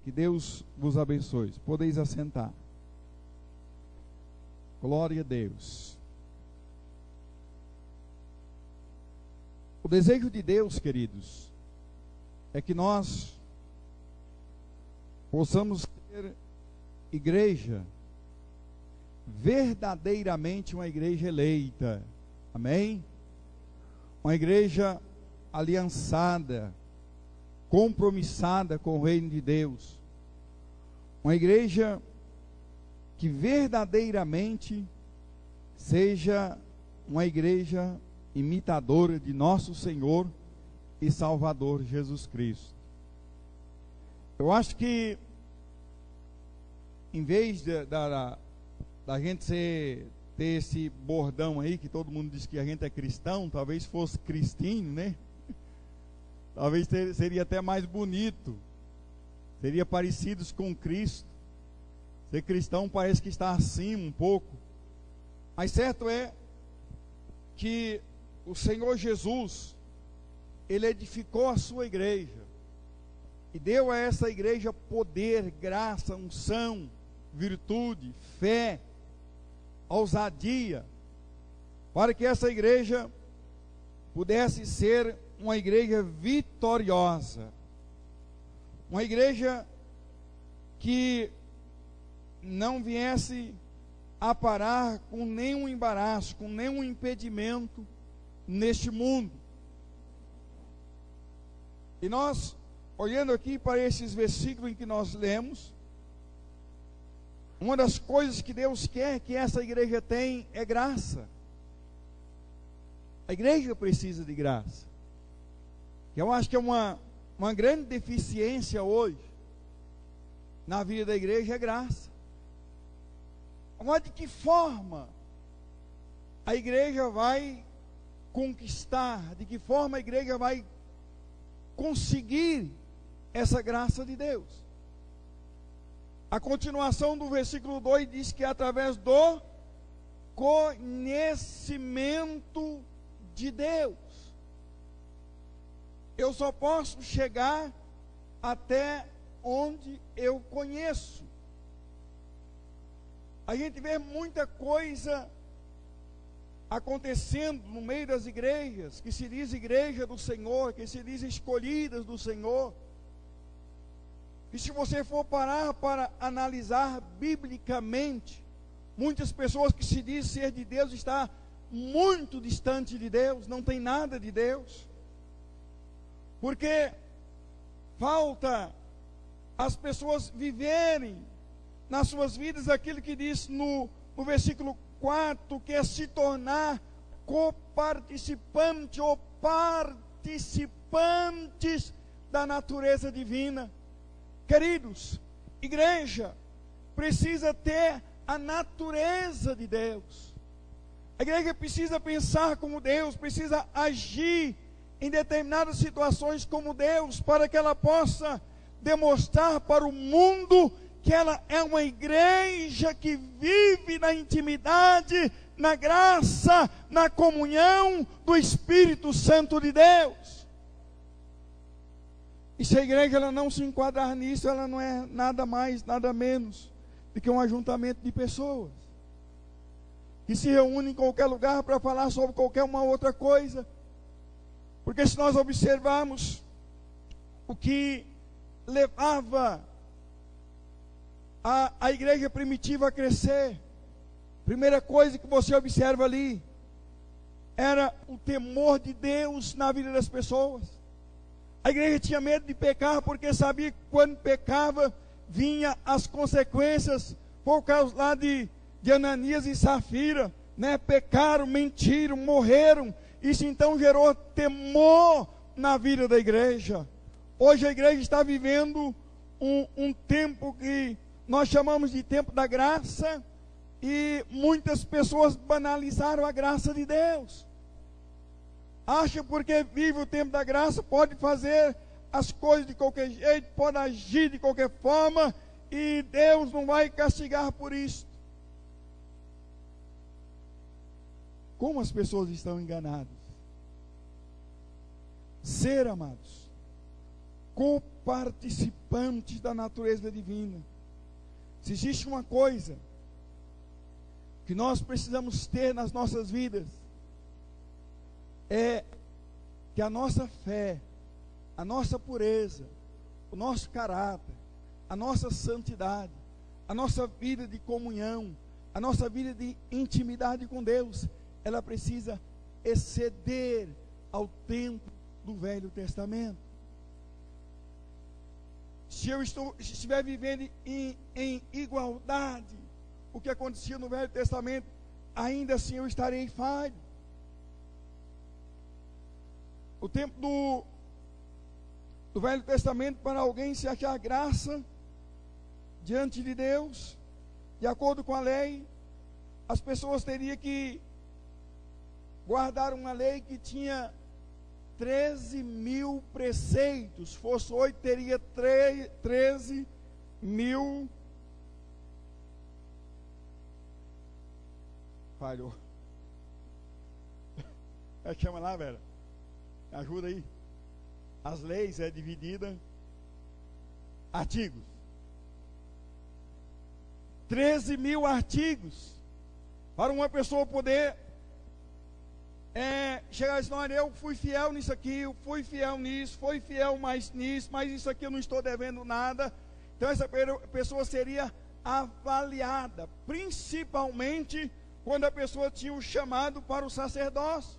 Que Deus vos abençoe. Podeis assentar. Glória a Deus. O desejo de Deus, queridos, é que nós possamos ter igreja, verdadeiramente uma igreja eleita. Amém? Uma igreja aliançada, compromissada com o reino de Deus. Uma igreja que verdadeiramente seja uma igreja imitadora de nosso Senhor e Salvador Jesus Cristo. Eu acho que em vez da gente ter esse bordão aí, que todo mundo diz que a gente é cristão, talvez fosse cristinho, né? Talvez seria até mais bonito, seria parecidos com Cristo. Ser cristão parece que está acima um pouco, mas certo é que o Senhor Jesus, Ele edificou a sua igreja, e deu a essa igreja poder, graça, unção, virtude, fé, ousadia, para que essa igreja pudesse ser uma igreja vitoriosa, uma igreja que não viesse a parar com nenhum embaraço, com nenhum impedimento neste mundo. E nós, olhando aqui para esses versículos em que nós lemos, uma das coisas que Deus quer que essa igreja tenha é graça. A igreja precisa de graça. Eu acho que é uma grande deficiência hoje na vida da igreja é graça. Agora, de que forma a igreja vai conquistar, de que forma a igreja vai conseguir essa graça de Deus? A continuação do versículo 2 diz que é através do conhecimento de Deus. Eu só posso chegar até onde eu conheço. A gente vê muita coisa acontecendo no meio das igrejas, que se diz igreja do Senhor, que se diz escolhidas do Senhor. E se você for parar para analisar biblicamente, muitas pessoas que se dizem ser de Deus estão muito distante de Deus, não tem nada de Deus. Porque falta as pessoas viverem nas suas vidas aquilo que diz no versículo 4, que é se tornar coparticipante ou participantes da natureza divina. Queridos, igreja precisa ter a natureza de Deus. A igreja precisa pensar como Deus, precisa agir em determinadas situações como Deus, para que ela possa demonstrar para o mundo que ela é uma igreja que vive na intimidade, na graça, na comunhão do Espírito Santo de Deus. E se a igreja ela não se enquadrar nisso, ela não é nada mais, nada menos do que um ajuntamento de pessoas que se reúnem em qualquer lugar para falar sobre qualquer uma outra coisa. Porque se nós observarmos o que levava a igreja primitiva a crescer, primeira coisa que você observa ali era o temor de Deus na vida das pessoas. A igreja tinha medo de pecar, porque sabia que quando pecava vinha as consequências. Por causa lá de Ananias e Safira, né? Pecaram, mentiram, morreram. Isso então gerou temor na vida da igreja. Hoje a igreja está vivendo um tempo que nós chamamos de tempo da graça, e muitas pessoas banalizaram a graça de Deus. Acha porque vive o tempo da graça, pode fazer as coisas de qualquer jeito, pode agir de qualquer forma, e Deus não vai castigar por isso. Como as pessoas estão enganadas. Ser, amados, participantes da natureza divina. Se existe uma coisa que nós precisamos ter nas nossas vidas, é que a nossa fé, a nossa pureza, o nosso caráter, a nossa santidade, a nossa vida de comunhão, a nossa vida de intimidade com Deus, ela precisa exceder ao tempo do Velho Testamento. Se eu estiver vivendo em igualdade, o que acontecia no Velho Testamento, ainda assim eu estarei falho. O tempo do Velho Testamento, para alguém se achar graça diante de Deus, de acordo com a lei, as pessoas teriam que guardar uma lei que tinha 13.000 preceitos. Fosse 8, teria 13.000. Falhou. É que chama lá, velho? Ajuda aí. As leis é dividida artigos. 13.000 artigos para uma pessoa poder chegar e dizer: olha, eu fui fiel nisso aqui, eu fui fiel nisso, fui fiel mais nisso, mas isso aqui eu não estou devendo nada. Então essa pessoa seria avaliada, principalmente quando a pessoa tinha o chamado para o sacerdócio.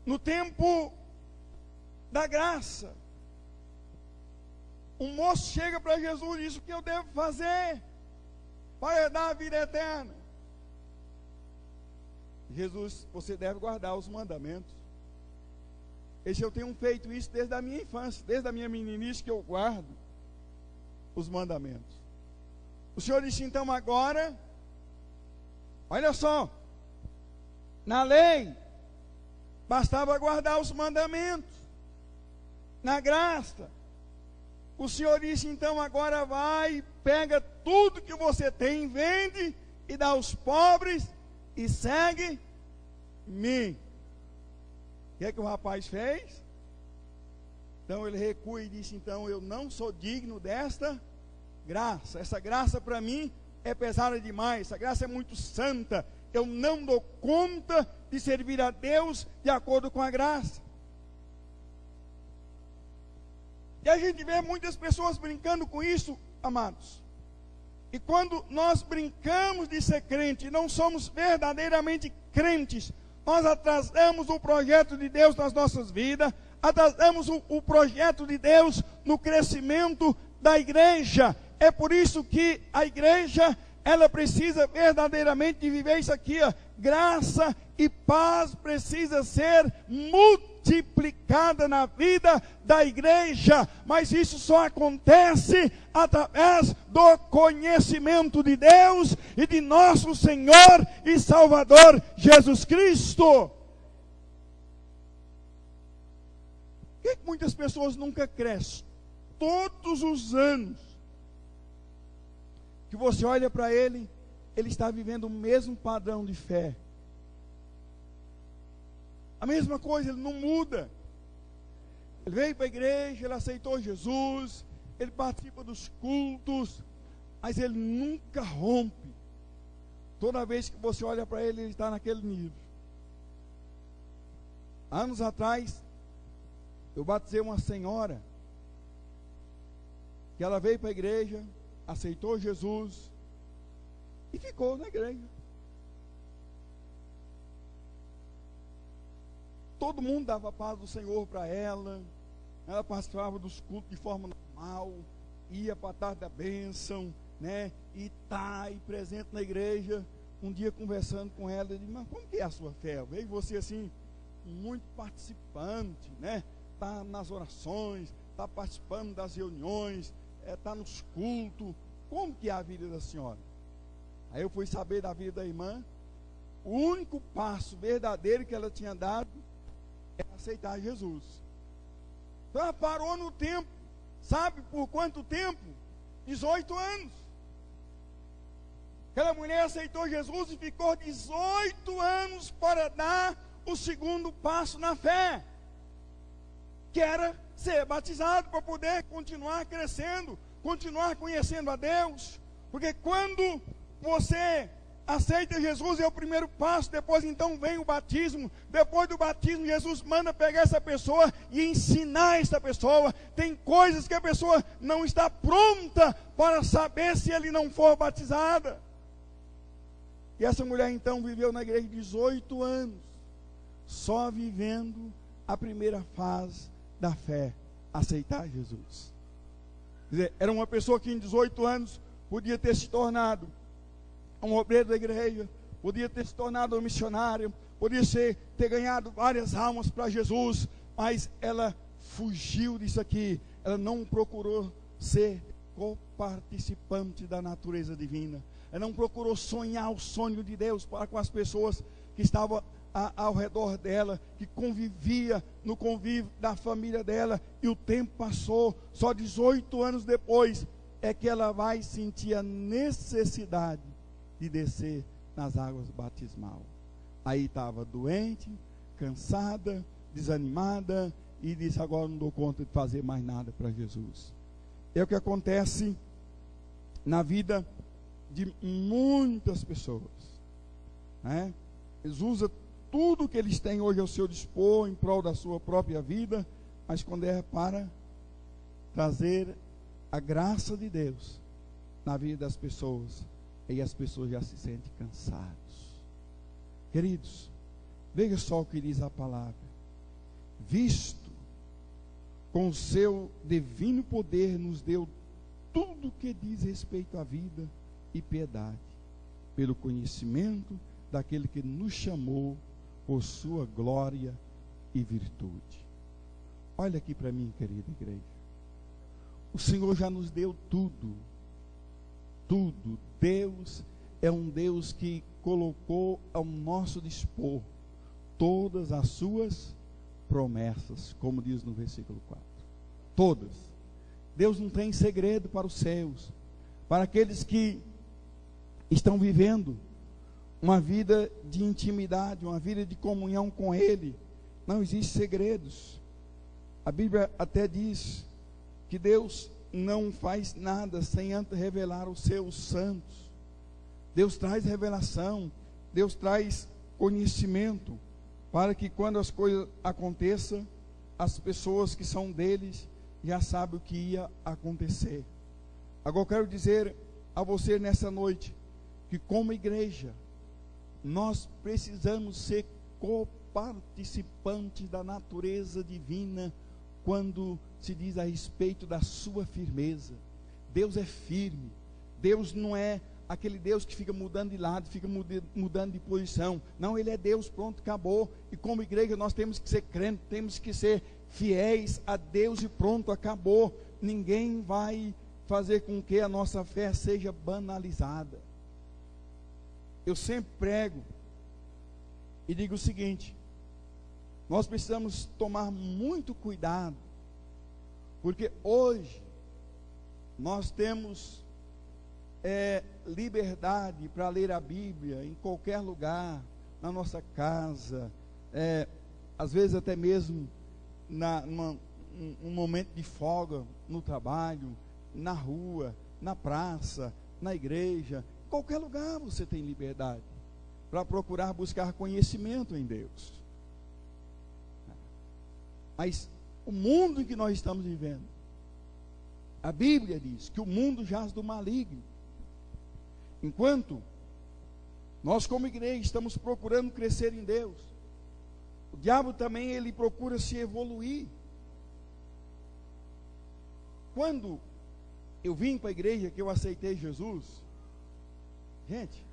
No tempo da graça, um moço chega para Jesus e diz: o que eu devo fazer para herdar a vida eterna? Jesus: você deve guardar os mandamentos. Eu tenho feito isso desde a minha infância, desde a minha meninice, que eu guardo os mandamentos. O Senhor disse: então agora, olha só, na lei bastava guardar os mandamentos. Na graça, o Senhor disse: então agora vai, pega tudo que você tem, vende e dá aos pobres e segue-me. O que é que o rapaz fez? Então ele recua e disse: então eu não sou digno desta graça. Essa graça para mim é pesada demais. Essa graça é muito santa. Eu não dou conta de servir a Deus de acordo com a graça. E a gente vê muitas pessoas brincando com isso, amados. E quando nós brincamos de ser crente, não somos verdadeiramente crentes, nós atrasamos o projeto de Deus nas nossas vidas, atrasamos o projeto de Deus no crescimento da igreja. É por isso que a igreja, ela precisa verdadeiramente de viver isso aqui, ó. Graça e paz precisa ser multiplicada na vida da igreja, mas isso só acontece através do conhecimento de Deus e de nosso Senhor e Salvador Jesus Cristo. Por que muitas pessoas nunca crescem? Todos os anos que você olha para ele, ele está vivendo o mesmo padrão de fé. A mesma coisa, ele não muda. Ele veio para a igreja, ele aceitou Jesus, ele participa dos cultos, mas ele nunca rompe. Toda vez que você olha para ele, ele está naquele nível. Anos atrás, eu batizei uma senhora, que ela veio para a igreja, aceitou Jesus e ficou na igreja. Todo mundo dava a paz do Senhor para ela. Ela participava dos cultos de forma normal, ia para a tarde da bênção, né? E está aí presente na igreja. Um dia conversando com ela, eu disse: mas como que é a sua fé? Eu vejo você assim, muito participante, né? Está nas orações, está participando das reuniões, está nos cultos. Como que é a vida da senhora? Aí eu fui saber da vida da irmã. O único passo verdadeiro que ela tinha dado é aceitar Jesus. Então ela parou no tempo. Sabe por quanto tempo? 18 anos. Aquela mulher aceitou Jesus e ficou 18 anos para dar o segundo passo na fé, que era ser batizado para poder continuar crescendo, continuar conhecendo a Deus. Porque quando você aceita Jesus, é o primeiro passo. Depois então vem o batismo. Depois do batismo, Jesus manda pegar essa pessoa e ensinar essa pessoa. Tem coisas que a pessoa não está pronta para saber se ele não for batizada. E essa mulher então viveu na igreja 18 anos, só vivendo a primeira fase da fé, aceitar Jesus. Quer dizer, era uma pessoa que em 18 anos podia ter se tornado um obreiro da igreja, podia ter se tornado um missionário, podia ter ganhado várias almas para Jesus, mas ela fugiu disso aqui. Ela não procurou ser coparticipante da natureza divina. Ela não procurou sonhar o sonho de Deus para com as pessoas que estavam ao redor dela, que convivia no convívio da família dela. E o tempo passou, só 18 anos depois é que ela vai sentir a necessidade de descer nas águas batismal. Aí estava doente, cansada, desanimada, e disse: agora não dou conta de fazer mais nada para Jesus. É o que acontece na vida de muitas pessoas, né? Eles usam tudo que eles têm hoje ao seu dispor em prol da sua própria vida, mas quando é para trazer a graça de Deus na vida das pessoas, aí as pessoas já se sentem cansados. Queridos, veja só o que diz a palavra: visto com o seu divino poder nos deu tudo que diz respeito à vida e piedade, pelo conhecimento daquele que nos chamou por sua glória e virtude. Olha aqui para mim, querida igreja. O Senhor já nos deu tudo. Tudo. Deus é um Deus que colocou ao nosso dispor todas as suas promessas, como diz no versículo 4. Todas. Deus não tem segredo para os seus. Para aqueles que estão vivendo uma vida de intimidade, uma vida de comunhão com Ele, não existe segredos. A Bíblia até diz que Deus não faz nada sem antes revelar os seus santos. Deus traz revelação, Deus traz conhecimento, para que quando as coisas aconteçam, as pessoas que são deles já sabem o que ia acontecer. Agora eu quero dizer a você nessa noite, que como igreja, nós precisamos ser coparticipantes da natureza divina, quando se diz a respeito da sua firmeza. Deus é firme. Deus não é aquele Deus que fica mudando de lado, fica mudando de posição. Não, Ele é Deus, pronto, acabou. E como igreja nós temos que ser crentes, temos que ser fiéis a Deus e pronto, acabou. Ninguém vai fazer com que a nossa fé seja banalizada. Eu sempre prego e digo o seguinte: nós precisamos tomar muito cuidado, porque hoje nós temos liberdade para ler a Bíblia em qualquer lugar, na nossa casa, às vezes até mesmo um momento de folga no trabalho, na rua, na praça, na igreja. Em qualquer lugar você tem liberdade para procurar buscar conhecimento em Deus. Mas o mundo em que nós estamos vivendo, a Bíblia diz que o mundo jaz do maligno. Enquanto nós como igreja estamos procurando crescer em Deus, o diabo também ele procura se evoluir. Quando eu vim para a igreja, que eu aceitei Jesus, gente,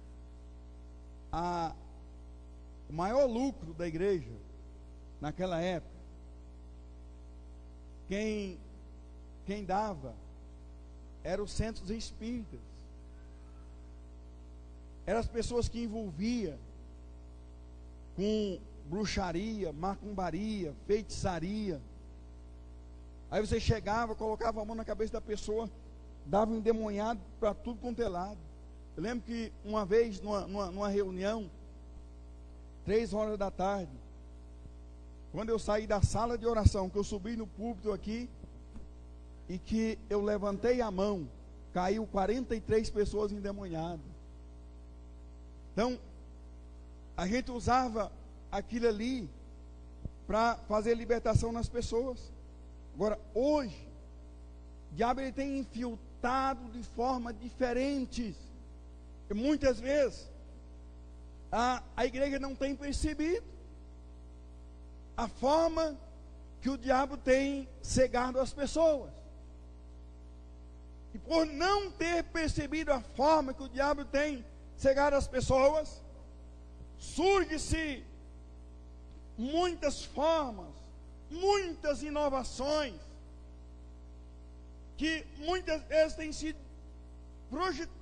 o maior lucro da igreja naquela época, quem dava eram os centros espíritas, eram as pessoas que envolvia com bruxaria, macumbaria, feitiçaria. Aí você chegava, colocava a mão na cabeça da pessoa, dava um endemoniado para tudo quanto é lado. Eu lembro que uma vez, numa reunião, 3 horas da tarde, quando eu saí da sala de oração, que eu subi no púlpito aqui, e que eu levantei a mão, caiu 43 pessoas endemoniadas. Então, a gente usava aquilo ali para fazer libertação nas pessoas. Agora, hoje, o diabo ele tem infiltrado de forma diferente. E muitas vezes, a igreja não tem percebido a forma que o diabo tem cegado as pessoas. E por não ter percebido a forma que o diabo tem cegado as pessoas, surge-se muitas formas, muitas inovações, que muitas vezes tem sido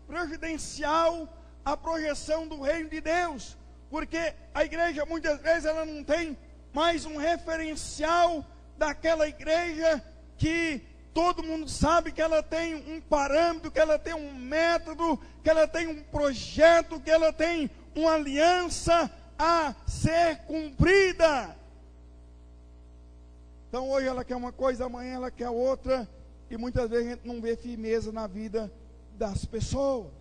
prejudicial à projeção do reino de Deus, porque a igreja muitas vezes ela não tem mais um referencial daquela igreja que todo mundo sabe que ela tem um parâmetro, que ela tem um método, que ela tem um projeto, que ela tem uma aliança a ser cumprida. Então hoje ela quer uma coisa, amanhã ela quer outra, e muitas vezes a gente não vê firmeza na vida das pessoas.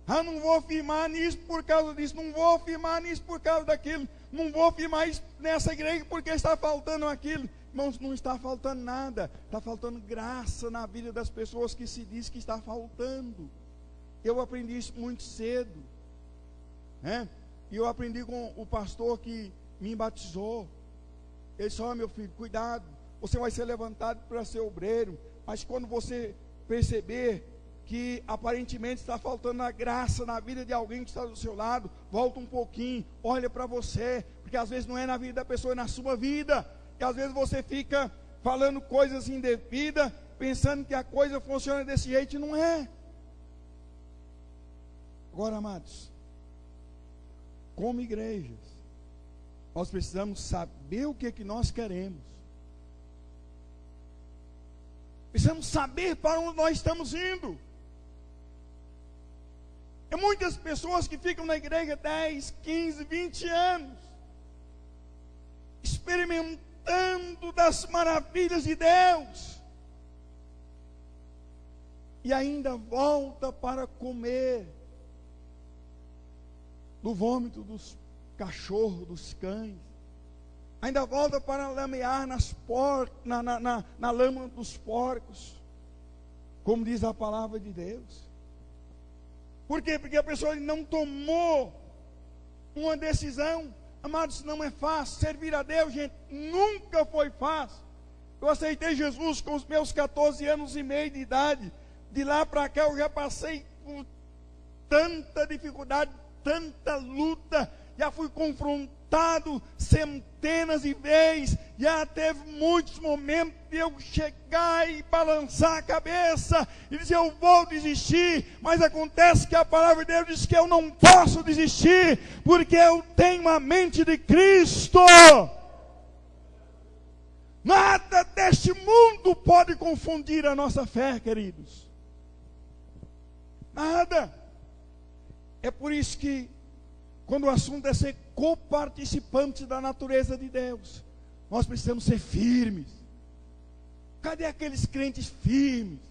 Não vou firmar nisso por causa disso, não vou firmar nisso por causa daquilo, não vou firmar isso nessa igreja porque está faltando aquilo. Irmãos, não está faltando nada, está faltando graça na vida das pessoas que se diz que está faltando. Eu aprendi isso muito cedo, né? E eu aprendi com o pastor que me batizou. Ele disse: ó, meu filho, cuidado, você vai ser levantado para ser obreiro, mas quando você perceber que aparentemente está faltando a graça na vida de alguém que está do seu lado, volta um pouquinho, olha para você, porque às vezes não é na vida da pessoa, é na sua vida. E às vezes você fica falando coisas indevidas, pensando que a coisa funciona desse jeito, e não é. Agora, amados, como igrejas, nós precisamos saber o que é que nós queremos. Precisamos saber para onde nós estamos indo. E muitas pessoas que ficam na igreja 10, 15, 20 anos, experimentando das maravilhas de Deus, e ainda volta para comer do vômito dos cachorros, dos cães, ainda volta para lamear na lama dos porcos, como diz a palavra de Deus. Por quê? Porque a pessoa não tomou uma decisão. Amados, não é fácil servir a Deus, gente, nunca foi fácil. Eu aceitei Jesus com os meus 14 anos e meio de idade. De lá para cá eu já passei por tanta dificuldade, tanta luta, já fui confrontado centenas de vezes, já teve muitos momentos de eu chegar e balançar a cabeça e dizer: eu vou desistir, mas acontece que a palavra de Deus diz que eu não posso desistir, porque eu tenho a mente de Cristo. Nada deste mundo pode confundir a nossa fé, queridos. Nada. É por isso que quando o assunto é ser coparticipante da natureza de Deus, nós precisamos ser firmes. Cadê aqueles crentes firmes,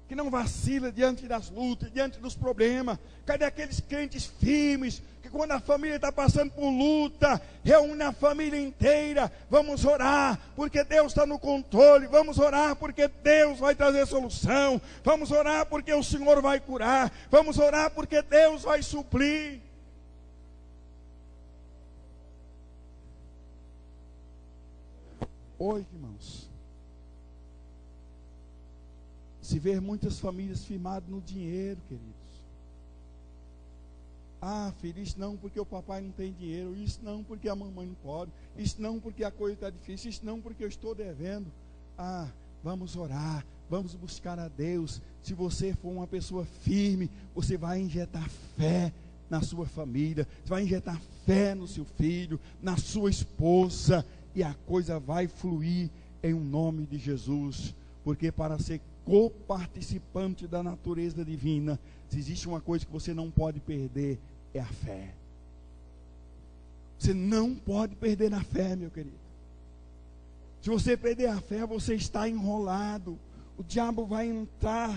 que não vacilam diante das lutas, diante dos problemas? Cadê aqueles crentes firmes, que quando a família está passando por luta, reúne a família inteira? Vamos orar, porque Deus está no controle. Vamos orar, porque Deus vai trazer solução. Vamos orar, porque o Senhor vai curar. Vamos orar, porque Deus vai suprir. Hoje, irmãos, se vê muitas famílias firmadas no dinheiro, queridos. Filho, isso não porque o papai não tem dinheiro, isso não porque a mamãe não pode, isso não porque a coisa está difícil, isso não porque eu estou devendo. Vamos orar, vamos buscar a Deus. Se você for uma pessoa firme, você vai injetar fé na sua família, você vai injetar fé no seu filho, na sua esposa, e a coisa vai fluir em um nome de Jesus. Porque para ser coparticipante da natureza divina, se existe uma coisa que você não pode perder, é a fé. Você não pode perder a fé, meu querido. Se você perder a fé, você está enrolado. O diabo vai entrar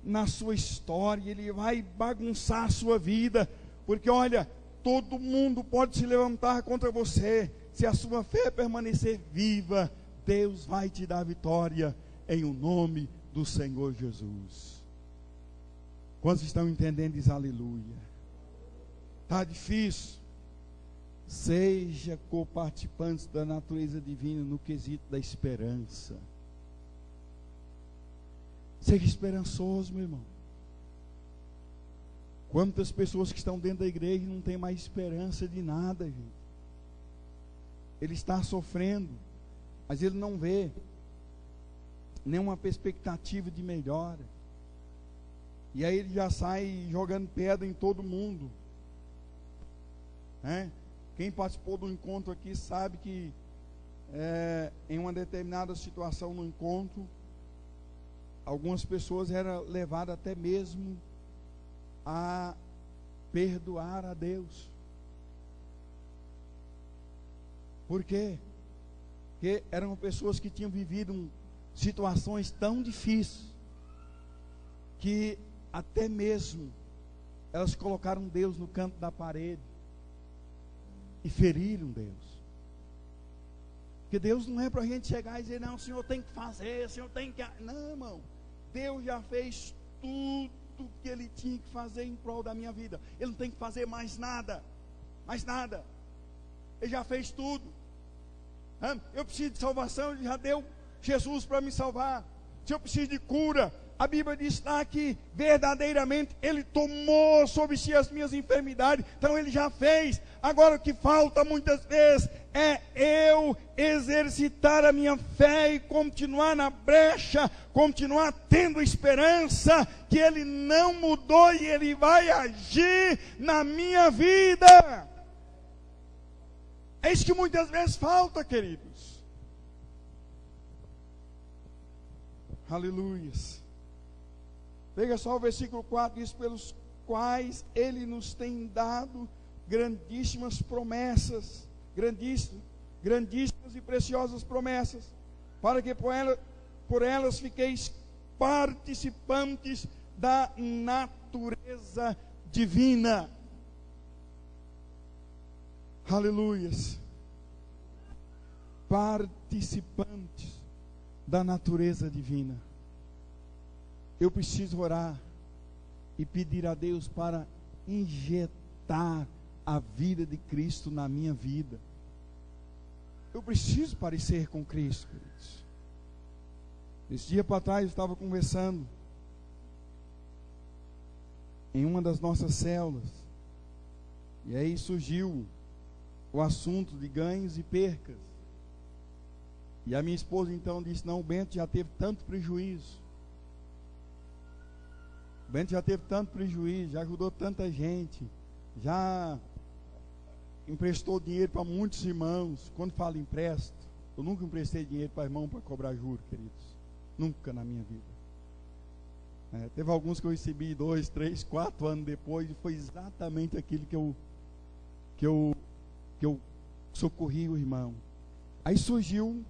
na sua história, ele vai bagunçar a sua vida, porque olha, todo mundo pode se levantar contra você. Se a sua fé permanecer viva, Deus vai te dar vitória em o nome do Senhor Jesus. Quantos estão entendendo? Diz aleluia. Está difícil? Seja coparticipante da natureza divina no quesito da esperança. Seja esperançoso, meu irmão. Quantas pessoas que estão dentro da igreja não têm mais esperança de nada, gente. Ele está sofrendo, mas ele não vê nenhuma perspectiva de melhora. E aí ele já sai jogando pedra em todo mundo, né? Quem participou do encontro aqui sabe que em uma determinada situação no encontro, algumas pessoas eram levadas até mesmo a perdoar a Deus. Por quê? Porque eram pessoas que tinham vivido situações tão difíceis, que até mesmo elas colocaram Deus no canto da parede e feriram Deus. Porque Deus não é para a gente chegar e dizer, não, o Senhor tem que fazer, o Senhor tem que... Não, irmão, Deus já fez tudo que Ele tinha que fazer em prol da minha vida. Ele não tem que fazer mais nada, Ele já fez tudo. Eu preciso de salvação, Ele já deu Jesus para me salvar. Se eu preciso de cura, a Bíblia diz lá que verdadeiramente Ele tomou sobre si as minhas enfermidades. Então Ele já fez. Agora o que falta muitas vezes é eu exercitar a minha fé e continuar na brecha, continuar tendo esperança que Ele não mudou e Ele vai agir na minha vida. É isso que muitas vezes falta, queridos. Aleluias. Veja só o versículo 4, diz, pelos quais Ele nos tem dado grandíssimas promessas, grandíssimas e preciosas promessas, para que por elas fiqueis participantes da natureza divina. Aleluias. Participantes da natureza divina. Eu preciso orar e pedir a Deus para injetar a vida de Cristo na minha vida. Eu preciso parecer com Cristo, queridos. Esse dia para trás eu estava conversando em uma das nossas células, e aí surgiu o assunto de ganhos e percas. E a minha esposa então disse, não, o Bento já teve tanto prejuízo. O Bento já teve tanto prejuízo, já ajudou tanta gente, já emprestou dinheiro para muitos irmãos. Quando falo empresto, eu nunca emprestei dinheiro para irmão para cobrar juros, queridos. Nunca na minha vida. Teve alguns que eu recebi 2, 3, 4 anos depois, e foi exatamente aquilo que eu socorri o irmão. Aí surgiu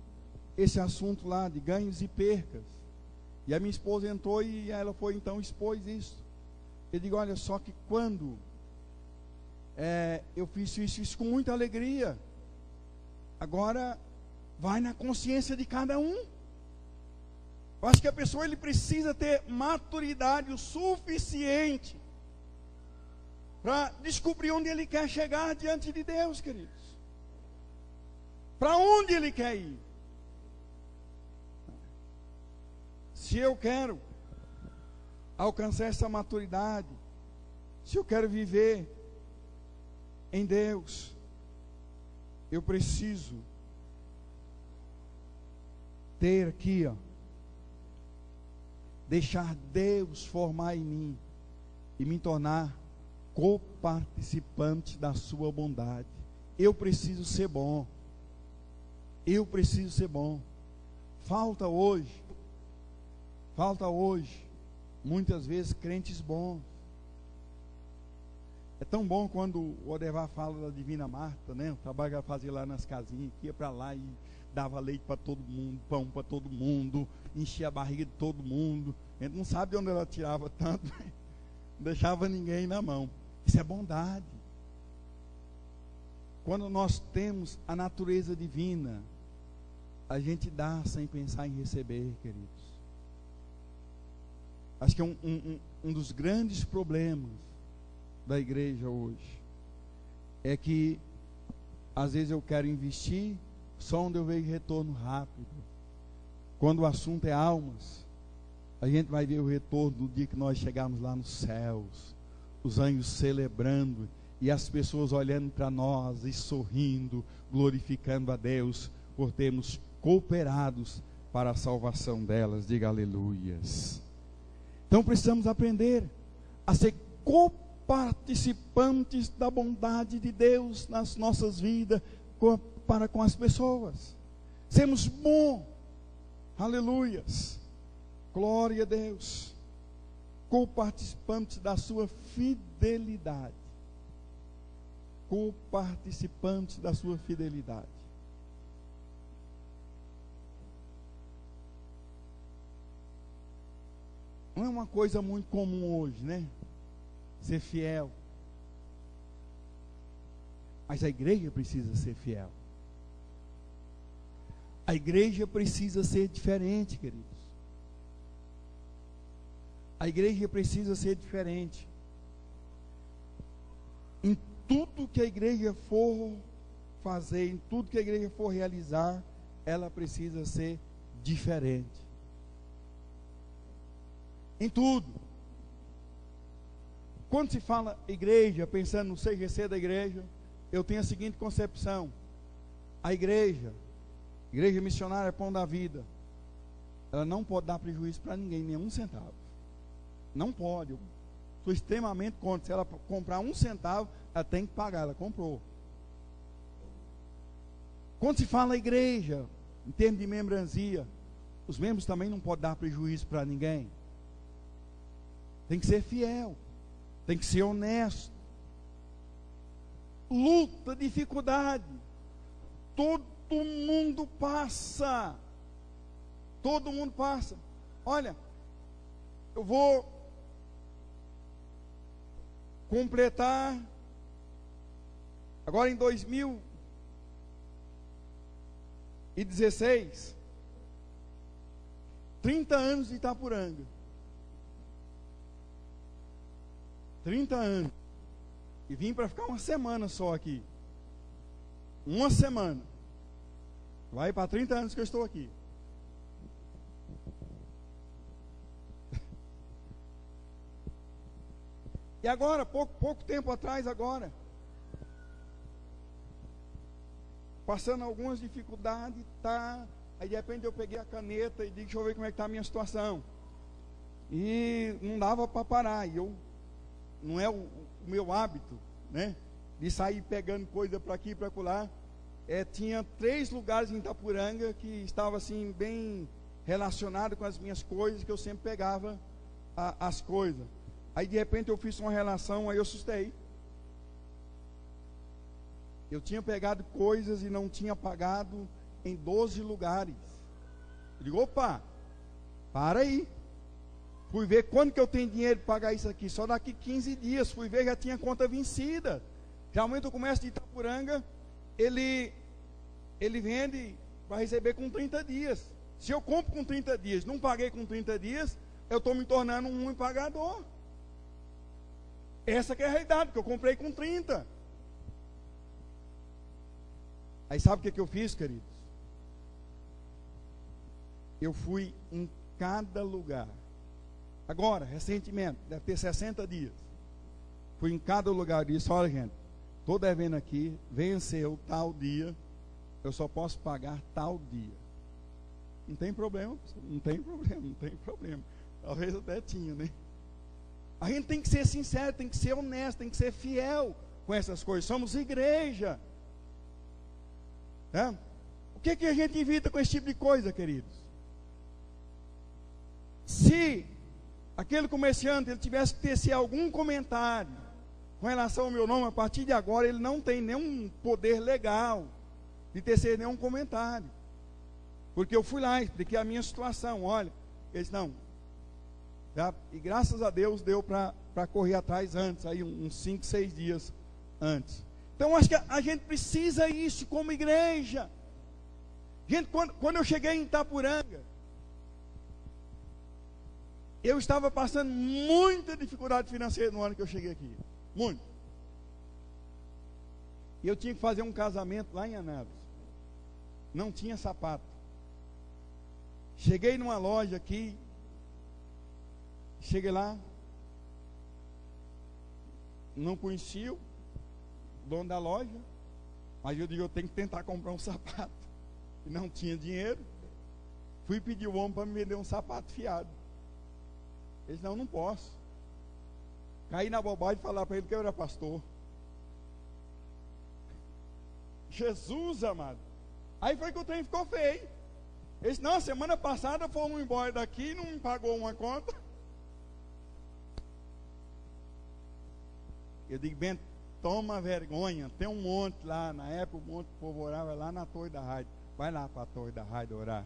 esse assunto lá de ganhos e percas, e a minha esposa entrou e ela foi então expôs isso. Eu digo, olha só que quando eu fiz isso com muita alegria, agora vai na consciência de cada um. Eu acho que a pessoa ele precisa ter maturidade o suficiente para descobrir onde ele quer chegar diante de Deus, queridos. Para onde ele quer ir? Se eu quero alcançar essa maturidade, se eu quero viver em Deus, eu preciso ter aqui, deixar Deus formar em mim e me tornar coparticipante da sua bondade. Eu preciso ser bom. Eu preciso ser bom. Falta hoje, muitas vezes, crentes bons. É tão bom quando o Odevar fala da Divina Marta, né? O trabalho que ela fazia lá nas casinhas, que ia para lá e dava leite para todo mundo, pão para todo mundo, enchia a barriga de todo mundo. A gente não sabe de onde ela tirava tanto, não deixava ninguém na mão. Isso é bondade. Quando nós temos a natureza divina, a gente dá sem pensar em receber, queridos. Acho que é um dos grandes problemas da igreja hoje é que às vezes eu quero investir só onde eu vejo retorno rápido. Quando o assunto é almas, a gente vai ver o retorno no dia que nós chegarmos lá nos céus, os anjos celebrando e as pessoas olhando para nós e sorrindo, glorificando a Deus por termos cooperados para a salvação delas. Diga aleluias. Então precisamos aprender a ser coparticipantes da bondade de Deus nas nossas vidas para com as pessoas. Sermos bons, aleluias, glória a Deus, coparticipantes da sua fidelidade. Coparticipantes da sua fidelidade. Não é uma coisa muito comum hoje, né? Ser fiel. Mas a igreja precisa ser fiel. A igreja precisa ser diferente, queridos. A igreja precisa ser diferente. Em tudo que a igreja for fazer, em tudo que a igreja for realizar, ela precisa ser diferente. Em tudo. Quando se fala igreja, pensando no CGC da igreja, eu tenho a seguinte concepção: a igreja missionária Pão da Vida, ela não pode dar prejuízo para ninguém, nenhum centavo. Não pode. Eu sou extremamente contra. Se ela comprar 1 centavo, ela tem que pagar. Ela comprou. Quando se fala igreja, em termos de membresia, os membros também não podem dar prejuízo para ninguém. Tem que ser fiel, tem que ser honesto. Luta, dificuldade, todo mundo passa. Todo mundo passa. Olha, eu vou completar agora em 2016 30 anos de Itapuranga. 30 anos. E vim para ficar uma semana só aqui. Uma semana. Vai para 30 anos que eu estou aqui. E agora, pouco tempo atrás agora, passando algumas dificuldades, tá? Aí de repente eu peguei a caneta e disse: deixa eu ver como é que está a minha situação. E não dava para parar. E eu, não é o meu hábito, né, de sair pegando coisa para aqui e para acolá. Tinha 3 lugares em Itapuranga que estavam assim bem relacionados com as minhas coisas, que eu sempre pegava as coisas. Aí de repente eu fiz uma relação, aí eu assustei. Eu tinha pegado coisas e não tinha pagado em 12 lugares. Eu digo: opa, para aí. Fui ver quando que eu tenho dinheiro para pagar isso aqui. Só daqui 15 dias. Fui ver, já tinha conta vencida. Geralmente o comércio de Itapuranga, ele vende para receber com 30 dias. Se eu compro com 30 dias, não paguei com 30 dias, eu estou me tornando um ruim pagador. Essa que é a realidade, porque eu comprei com 30. Aí sabe o que eu fiz, queridos? Eu fui em cada lugar. Agora, recentemente, deve ter 60 dias. Fui em cada lugar e disse: olha, gente, estou devendo aqui, venceu tal dia, eu só posso pagar tal dia. Não tem problema, não tem problema, não tem problema. Talvez até tinha, né? A gente tem que ser sincero, tem que ser honesto, tem que ser fiel com essas coisas. Somos igreja. O que a gente evita com esse tipo de coisa, queridos? Se aquele comerciante ele tivesse que tecer algum comentário com relação ao meu nome, a partir de agora, ele não tem nenhum poder legal de tecer nenhum comentário. Porque eu fui lá, expliquei a minha situação. Olha, eles não. E graças a Deus deu para correr atrás antes, aí uns 5, 6 dias antes. Então acho que a gente precisa isso como igreja. Gente, quando eu cheguei em Itapuranga, eu estava passando muita dificuldade financeira no ano que eu cheguei aqui. Muito. E eu tinha que fazer um casamento lá em Anápolis. Não tinha sapato. Cheguei numa loja aqui. Cheguei lá. Não conhecia o dono da loja. Mas eu digo, eu tenho que tentar comprar um sapato. E não tinha dinheiro. Fui pedir o homem para me vender um sapato fiado. Ele disse, não posso. Caí na bobagem de falar para ele que eu era pastor. Jesus amado. Aí foi que o trem ficou feio. Ele disse, não, semana passada fomos embora daqui e não me pagou uma conta. Eu digo, Bento, toma vergonha. Tem um monte lá, na época o monte povo orava lá na Torre da Rádio. Vai lá para a Torre da Rádio orar.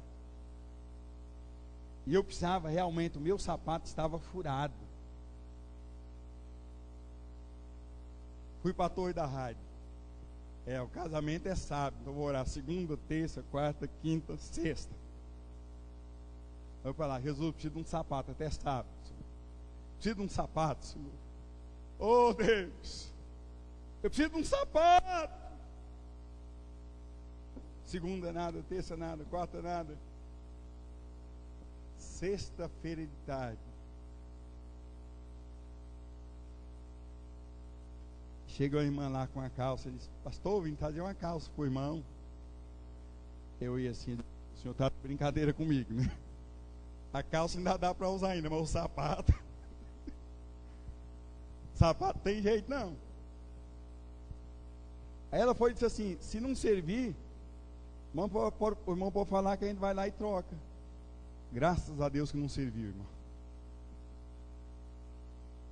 E eu precisava realmente, o meu sapato estava furado. Fui para a Torre da Rádio. O casamento é sábado, então vou orar segunda, terça, quarta, quinta, sexta. Eu vou falar, Jesus, eu preciso de um sapato até sábado. Preciso de um sapato, Senhor. Oh Deus, eu preciso de um sapato. Segunda nada, terça nada, quarta nada. Sexta-feira de tarde. Chega a irmã lá com a calça e diz, pastor, vim trazer uma calça para o irmão. Eu ia assim, o senhor está de brincadeira comigo, né? A calça ainda dá para usar ainda, mas o sapato. Sapato tem jeito não. Aí ela foi e disse assim, se não servir, o irmão pode falar que a gente vai lá e troca. Graças a Deus que não serviu, irmão.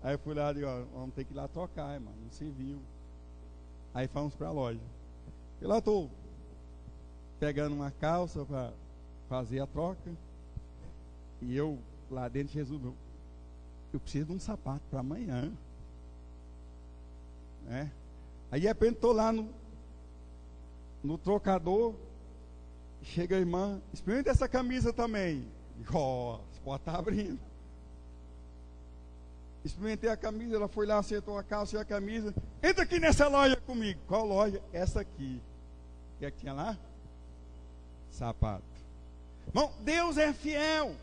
Aí eu fui lá e digo, vamos ter que ir lá trocar, irmão, não serviu. Aí fomos para a loja. E lá estou pegando uma calça para fazer a troca. E eu, lá dentro, Jesus, eu preciso de um sapato para amanhã. Né? Aí de repente estou lá no trocador. Chega a irmã, experimenta essa camisa também. Ó, você pode estar abrindo. Experimentei a camisa, ela foi lá, acertou a calça e a camisa. Entra aqui nessa loja comigo. Qual loja? Essa aqui. O que é que tinha lá? Sapato. Bom, Deus é fiel.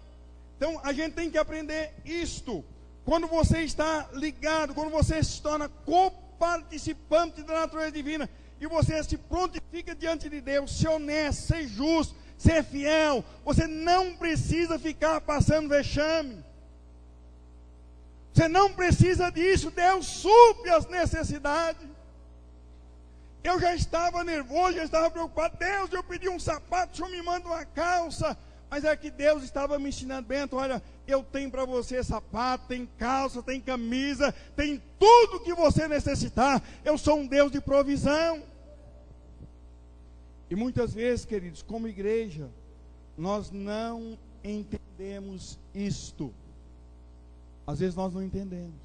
Então a gente tem que aprender isto. Quando você está ligado, quando você se torna coparticipante da natureza divina, e você se prontifica diante de Deus, ser honesto, ser justo, ser fiel, você não precisa ficar passando vexame. Você não precisa disso. Deus supre as necessidades. Eu já estava nervoso, já estava preocupado. Deus, eu pedi um sapato, o Senhor me manda uma calça. Mas é que Deus estava me ensinando, Bento, olha, eu tenho para você sapato, tem calça, tem camisa, tem tudo que você necessitar. Eu sou um Deus de provisão. E muitas vezes, queridos, como igreja, nós não entendemos isto. Às vezes nós não entendemos.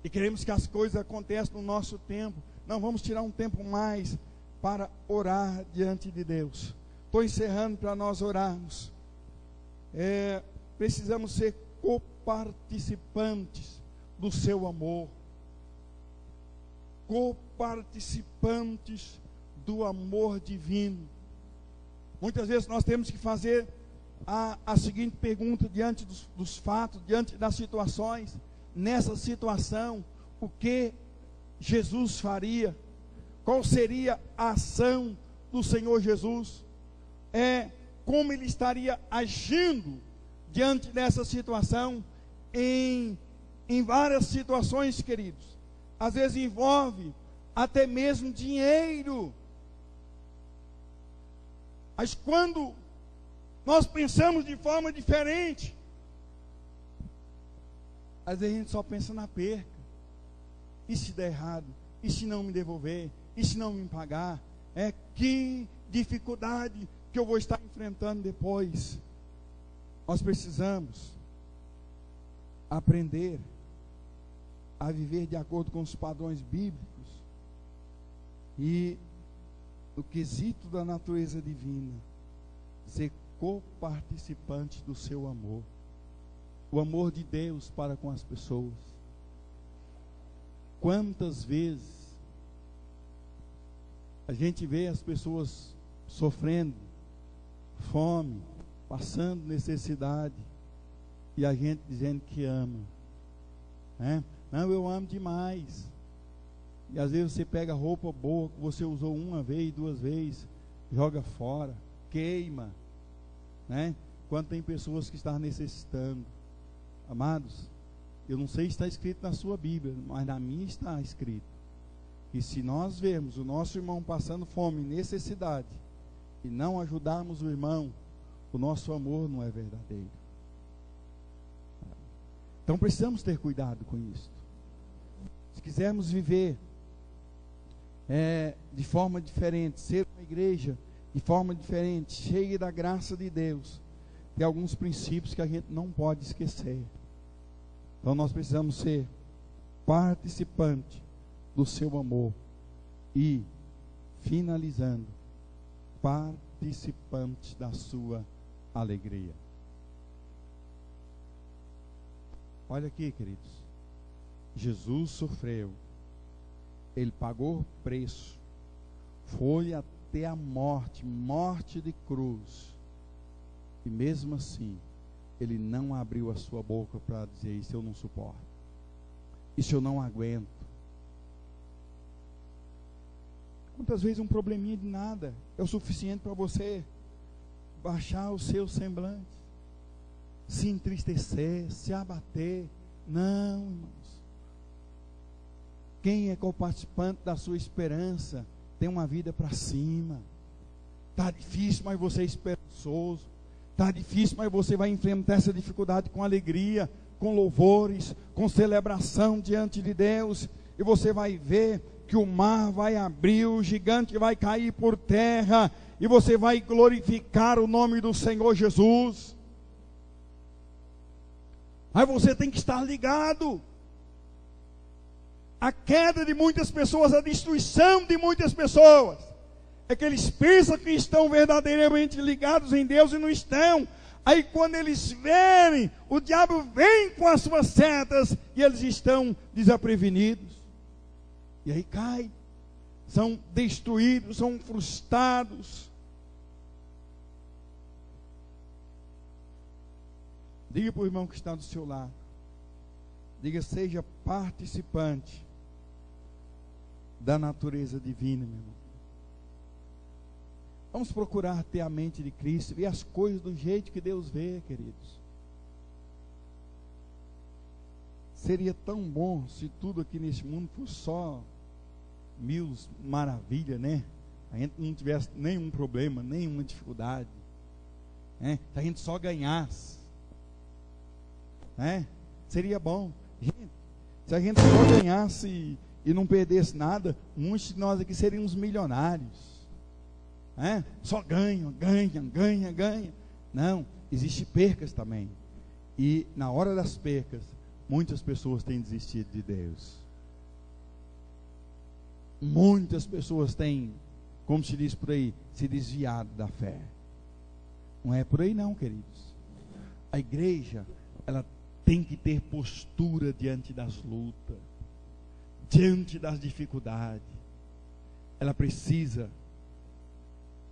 E queremos que as coisas aconteçam no nosso tempo. Não, vamos tirar um tempo mais para orar diante de Deus. Estou encerrando para nós orarmos. Precisamos ser coparticipantes do seu amor. Coparticipantes do amor divino. Muitas vezes nós temos que fazer a seguinte pergunta diante dos fatos, diante das situações. Nessa situação, o que Jesus faria? Qual seria a ação do Senhor Jesus? Como Ele estaria agindo diante dessa situação? Em várias situações, queridos. Às vezes envolve até mesmo dinheiro. Mas quando nós pensamos de forma diferente, às vezes a gente só pensa na perca. E se der errado? E se não me devolver? E se não me pagar? Que dificuldade que eu vou estar enfrentando depois? Nós precisamos aprender a viver de acordo com os padrões bíblicos e, no quesito da natureza divina, ser coparticipante do seu amor, o amor de Deus para com as pessoas. Quantas vezes a gente vê as pessoas sofrendo fome, passando necessidade, e a gente dizendo que ama, Não, eu amo demais. E às vezes você pega roupa boa que você usou uma vez, 2 vezes, joga fora, queima, Quando tem pessoas que estão necessitando. Amados, eu não sei se está escrito na sua Bíblia, mas na minha está escrito que se nós vermos o nosso irmão passando fome e necessidade e não ajudarmos o irmão, o nosso amor não é verdadeiro. Então precisamos ter cuidado com isso. Se quisermos viver de forma diferente, ser uma igreja de forma diferente, cheia da graça de Deus, tem alguns princípios que a gente não pode esquecer. Então nós precisamos ser participante do seu amor e, finalizando, participante da sua alegria. Olha aqui, queridos, Jesus sofreu, Ele pagou preço, foi até a morte de cruz, e mesmo assim, Ele não abriu a sua boca para dizer: isso eu não suporto, isso eu não aguento. Quantas vezes um probleminha de nada é o suficiente para você baixar o seu semblante, se entristecer, se abater? Não, irmãos. Quem é coparticipante da sua esperança tem uma vida para cima. Está difícil, mas você é esperançoso. Está difícil, mas você vai enfrentar essa dificuldade com alegria, com louvores, com celebração diante de Deus. E você vai ver que o mar vai abrir, o gigante vai cair por terra, e você vai glorificar o nome do Senhor Jesus. Aí você tem que estar ligado. A queda de muitas pessoas, a destruição de muitas pessoas, é que eles pensam que estão verdadeiramente ligados em Deus e não estão. Aí quando eles verem, o diabo vem com as suas setas e eles estão desaprevenidos. E aí cai, são destruídos, são frustrados. Diga para o irmão que está do seu lado, diga: seja participante da natureza divina, meu irmão. Vamos procurar ter a mente de Cristo, ver as coisas do jeito que Deus vê, queridos. Seria tão bom se tudo aqui nesse mundo fosse só mil maravilhas, A gente não tivesse nenhum problema, nenhuma dificuldade, Se a gente só ganhasse, Seria bom. Gente, se a gente só ganhasse e não perdesse nada, muitos de nós aqui seríamos milionários. Só ganha. Não, existem percas também. E na hora das percas, muitas pessoas têm desistido de Deus. Muitas pessoas têm, como se diz por aí, se desviado da fé. Não é por aí não, queridos. A igreja, ela tem que ter postura diante das lutas, diante das dificuldades. Ela precisa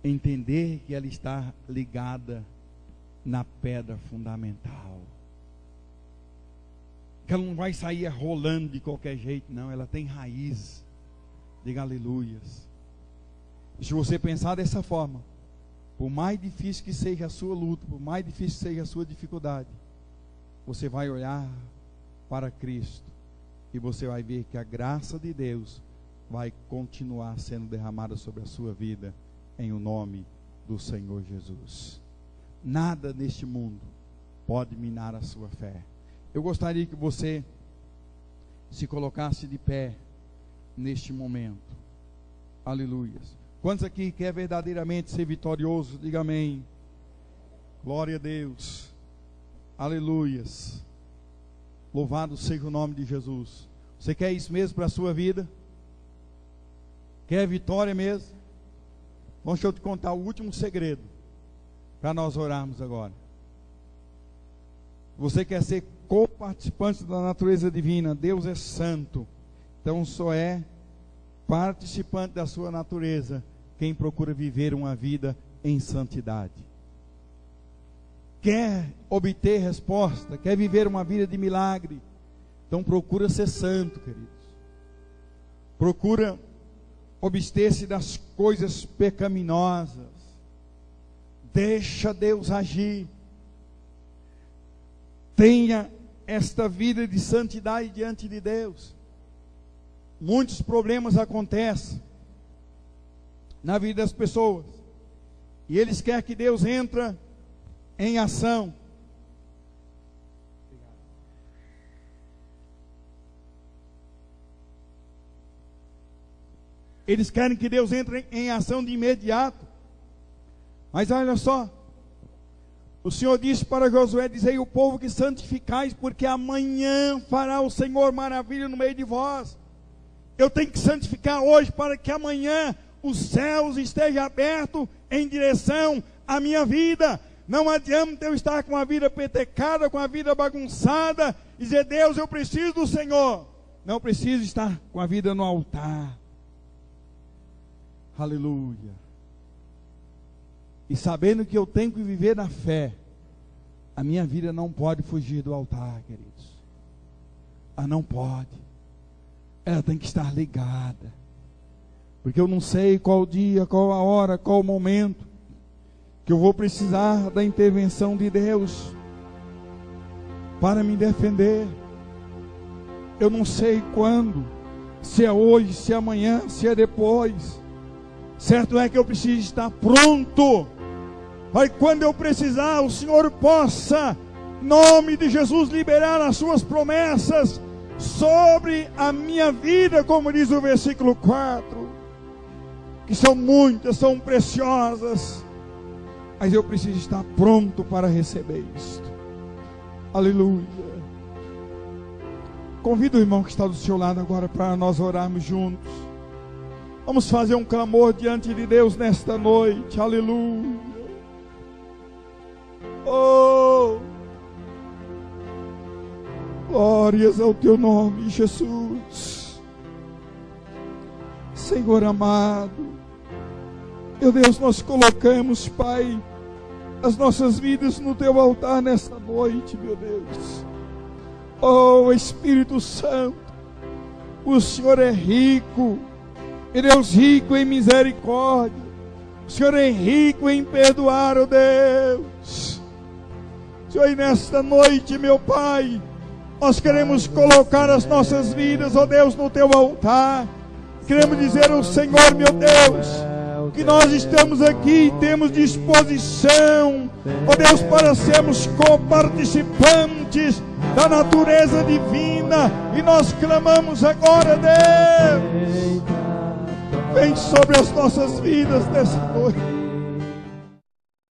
entender que ela está ligada na pedra fundamental, que ela não vai sair rolando de qualquer jeito, não. Ela tem raiz. Diga aleluias. E se você pensar dessa forma, por mais difícil que seja a sua luta, por mais difícil que seja a sua dificuldade, você vai olhar para Cristo e você vai ver que a graça de Deus vai continuar sendo derramada sobre a sua vida, em o nome do Senhor Jesus. Nada neste mundo pode minar a sua fé. Eu gostaria que você se colocasse de pé neste momento. Aleluia. Quantos aqui quer verdadeiramente ser vitorioso? Diga amém. Glória a Deus. Aleluias. Louvado seja o nome de Jesus. Você quer isso mesmo para a sua vida? Quer vitória mesmo? Bom, deixa eu te contar o último segredo para nós orarmos agora. Você quer ser co-participante da natureza divina? Deus é santo, então só é participante da sua natureza quem procura viver uma vida em santidade. Quer obter resposta, quer viver uma vida de milagre, então procura ser santo, queridos. Procura abster-se das coisas pecaminosas. Deixa Deus agir. Tenha esta vida de santidade diante de Deus. Muitos problemas acontecem na vida das pessoas, e eles querem que Deus entre em ação. Eles querem que Deus entre em ação de imediato. Mas olha só, o Senhor disse para Josué: dizei ao povo que santificais, porque amanhã fará o Senhor maravilha no meio de vós. Eu tenho que santificar hoje, para que amanhã os céus estejam abertos em direção à minha vida. Não adianta eu estar com a vida petecada, com a vida bagunçada, e dizer: Deus, eu preciso do Senhor. Não, preciso estar com a vida no altar. Aleluia. E sabendo que eu tenho que viver na fé, a minha vida não pode fugir do altar, queridos. Ela não pode. Ela tem que estar ligada. Porque eu não sei qual dia, qual a hora, qual o momento que eu vou precisar da intervenção de Deus para me defender. Eu não sei quando, se é hoje, se é amanhã, se é depois. Certo é que eu preciso estar pronto, para que quando eu precisar, o Senhor possa, em nome de Jesus, liberar as suas promessas sobre a minha vida, como diz o versículo 4, que são muitas, são preciosas, mas eu preciso estar pronto para receber isto. Aleluia. Convido o irmão que está do seu lado agora para nós orarmos juntos. Vamos fazer um clamor diante de Deus nesta noite. Aleluia. Oh, glórias ao teu nome, Jesus. Senhor amado, meu Deus, nós colocamos, Pai, as nossas vidas no teu altar nesta noite, meu Deus. Oh, Espírito Santo, o Senhor é rico, Deus rico em misericórdia, o Senhor é rico em perdoar, oh Deus. Senhor, e nesta noite, meu Pai, nós queremos colocar as nossas vidas, oh Deus, no teu altar. Queremos dizer ao Senhor, meu Deus, que nós estamos aqui e temos disposição, ó Deus, para sermos coparticipantes da natureza divina, e nós clamamos agora, Deus, vem sobre as nossas vidas nessa noite.